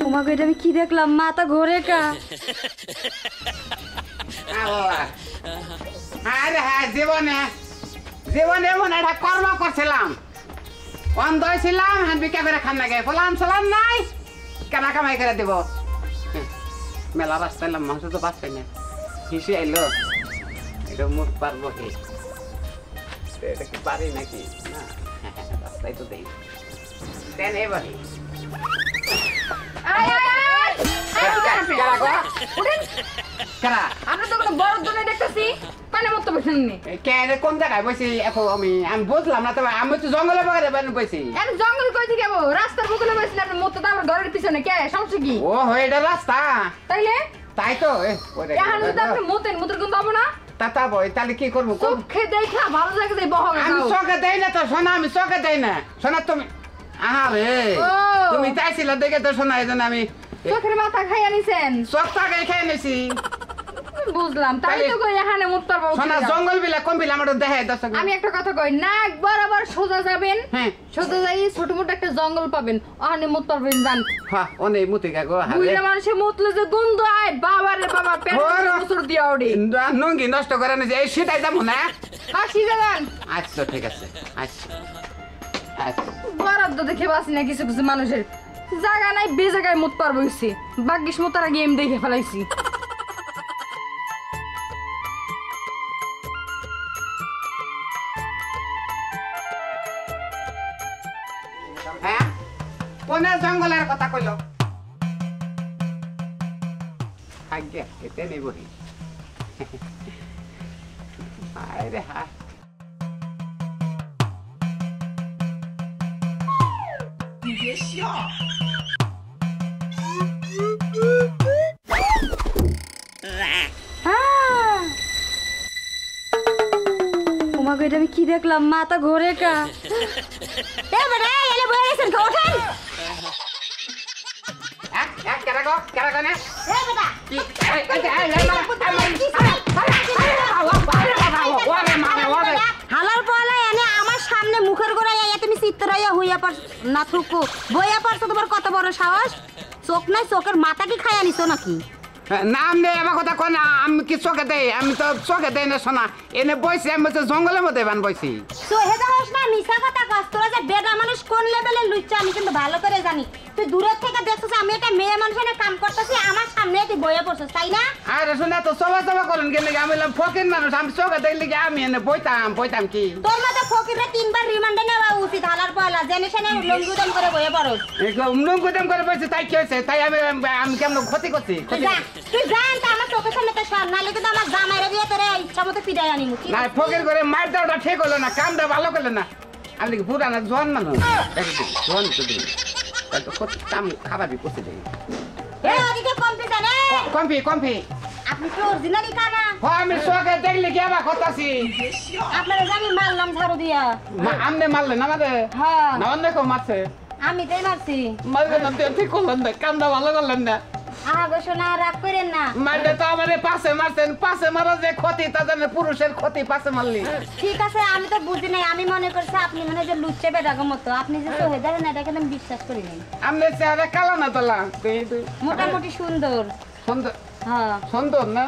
তোমাকে এটা আমি কি দেখলাম মাথা ঘোরে কা আরে হ্যাঁ জীবনে জীবনে এমন একটা কর্ম করছিলাম অন্ধ ছিলাম হ্যাঁ বিকা করে খান নাগে ফলাম সালাম নাই কেনা কামাই করে দেব মেলা রাস্তা এলাম মাংস তো বাঁচবে না হিসে আইলো এটা মুখ পারবো কি এটা কি পারি নাকি না রাস্তায় তো দেই দেন এবারে কোন জায়গায় বসি এখন আমি বুঝলাম না তবে আমি তো জঙ্গলে বাগানে বসি জঙ্গল কই থেকে রাস্তার বুকলে বসলে আপনার মতো তো আমার ঘরের পিছনে কে সমস্যা কি ও এটা রাস্তা তাইলে তাই তো এখন যদি আপনি মতের কোন পাবো না তা বই তাহলে কি করবো চোখে দেখা ভালো লাগে যে বহ আমি চোখে দেই না তো শোনা আমি চোখে দেই না শোনা তুমি আরে তুমি চাইছিল দেখে তো শোনা এই জন্য আমি চোখের মাথা খাইয়া নিছেন চোখটা খেয়ে নিছি বুঝলাম তাই তো কই এখানে মুক্ত পাবো শোনা জঙ্গল বিলা কোন বিলা আমার দেখাই দর্শক আমি একটা কথা কই নাক বরাবর সোজা যাবেন হ্যাঁ সোজা যাই ছোট মোটো একটা জঙ্গল পাবেন ওখানে মুক্ত পাবেন জান হ্যাঁ অনেক মুতিকা গো বুইলা মানুষে মুতলে যে গন্ধ আয় বাবা রে বাবা পেট মুসুর দিয়া ওড়ে নঙ্গি নষ্ট করে না এই সেটাই যাবো না হাসি যান আচ্ছা ঠিক আছে আচ্ছা আচ্ছা বরাদ্দ দেখে বাসি না কিছু কিছু মানুষের জায়গা নাই বে জায়গায় মুত পারবো হইছে ভাগ্যিস মতার আগে এম দেখে ফেলাইছি হ্যাঁ কোন জঙ্গলের কথা কইল আগে কেটে নেই বহি আরে হ্যাঁ তোমাকে এটা আমি কি দেখলাম মাথা ঘোরে কা হালার পলা এনে আমার সামনে মুখের গোড়ায় তুমি চিত্তরাইয়া হইয়া পার না থুকু বইয়া পারছো তোমার কত বড় সাহস চোখ নাই চোখের মাথা কি খাইয়া নিছো নাকি নাম নেই আমার কথা কয় না আমি কি চোখে দেই আমি তো চোখে দেই না শোনা এনে বইছি আমি বলছি জঙ্গলের মধ্যে বান বইছি সোহে যাস না মিছা কথা কস তোরা যে বেডা মানুষ কোন লেভেলে লুচ্চা আমি কিন্তু ভালো করে জানি তুই দূরের থেকে দেখছিস আমি একটা মেয়ে মানুষের কাম করতেছি আমার সামনে তুই বইয়া পড়ছিস তাই না আরে শোনা তো সবা করেন কেন আমি বললাম ফকির মানুষ আমি চোখে দেখলি কি আমি এনে বইতাম কি তোর মতো ফকিরে তিনবার রিমান্ডে নেওয়া উচিত হালার পয়লা জেনে শুনে লঙ্গুদম করে বইয়া পড়স লঙ্গুদম করে বইছে তাই কি হয়েছে তাই আমি কেমন ক্ষতি করছি তুই জান তো আমার চোখের সামনে তো সর নালে কিন্তু আমার জামাইরা দিয়ে তোরে ইচ্ছা মতো পিটাই আনি মুখি না ফকির করে মার দেওয়াটা ঠিক হলো না কামটা ভালো করলে না আমি কি পুরানা জোয়ান মানুষ জোয়ান তো দিই তাই তো কাম খাবারই করতে দেই ওদিকে কম্পি জানে কম্পি আপনি কি অরিজিনালি কানা আমি চোখে দেখলি কি আবার কথাছি আপনারা জানি মারলাম ঝাড়ু দিয়া আমনে মারলেন আমাদের হ্যাঁ না অন্য কেউ মারছে আমি তাই মারছি মারবেন না ঠিক করলেন না কামটা ভালো করলেন না আগো শোনা রাগ করেন না মারলে তো আমারে পাশে মারছেন পাশে মারা যে ক্ষতি তা জানে পুরুষের ক্ষতি পাশে মারলি ঠিক আছে আমি তো বুঝি নাই আমি মনে করছি আপনি মনে যে লুচ্চে বেটাগো মতো আপনি যে সোহে যাবেন এটাকে আমি বিশ্বাস করি নাই আমনে চেহারা কালো না তোলা মোটামুটি সুন্দর সুন্দর হ্যাঁ সুন্দর না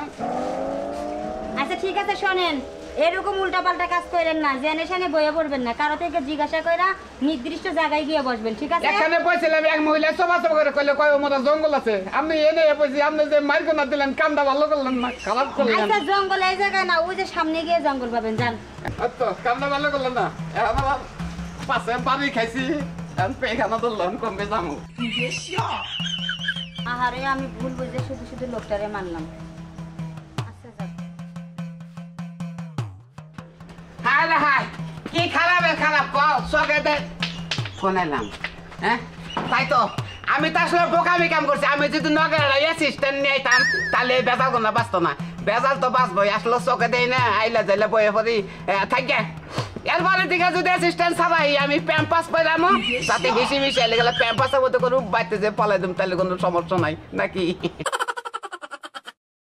আচ্ছা ঠিক আছে শোনেন এরকম উল্টাপাল্টা কাজ করেন না জেনে শুনে বইয়া পড়বেন না কারো থেকে জিজ্ঞাসা কইরা নির্দিষ্ট জায়গায় গিয়ে বসবেন ঠিক আছে এখানে বসছিলাম এক মহিলা সবা করে কইলে কয় ওমরা জঙ্গল আছে আমি এনে বসি আপনি যে মাইরকো না দিলেন কামটা ভালো করলেন না খারাপ করলেন আচ্ছা জঙ্গল এই জায়গা না ওই যে সামনে গিয়ে জঙ্গল পাবেন জান আচ্ছা কামটা ভালো করলেন না আমার পাশে পানি খাইছি আমি পেখানা ধরলাম কমবে যাবো আহারে আমি ভুল বুঝে শুধু শুধু লোকটারে মানলাম হায় কি খারাপ কও চোখে দেখ শোনাইলাম হ্যাঁ তাই তো আমি তো আসলে বোকামি কাম করছি আমি যদি নগের অ্যাসিস্ট্যান্ট নিতাম তাহলে বেজাল কোনো বাঁচতো না বেজাল তো বাঁচবো আসলে চোখে দেই না আইলা যাইলে বয়ে পড়ি থাকে এরপরে দিকে যদি অ্যাসিস্ট্যান্ট ছাড়াই আমি প্যাম্পাস পাইলাম যাতে বেশি আইলে গেলে প্যাম্পাসের মধ্যে কোনো বাড়িতে যে পলাই দিম তাহলে কোনো সমস্যা নাই নাকি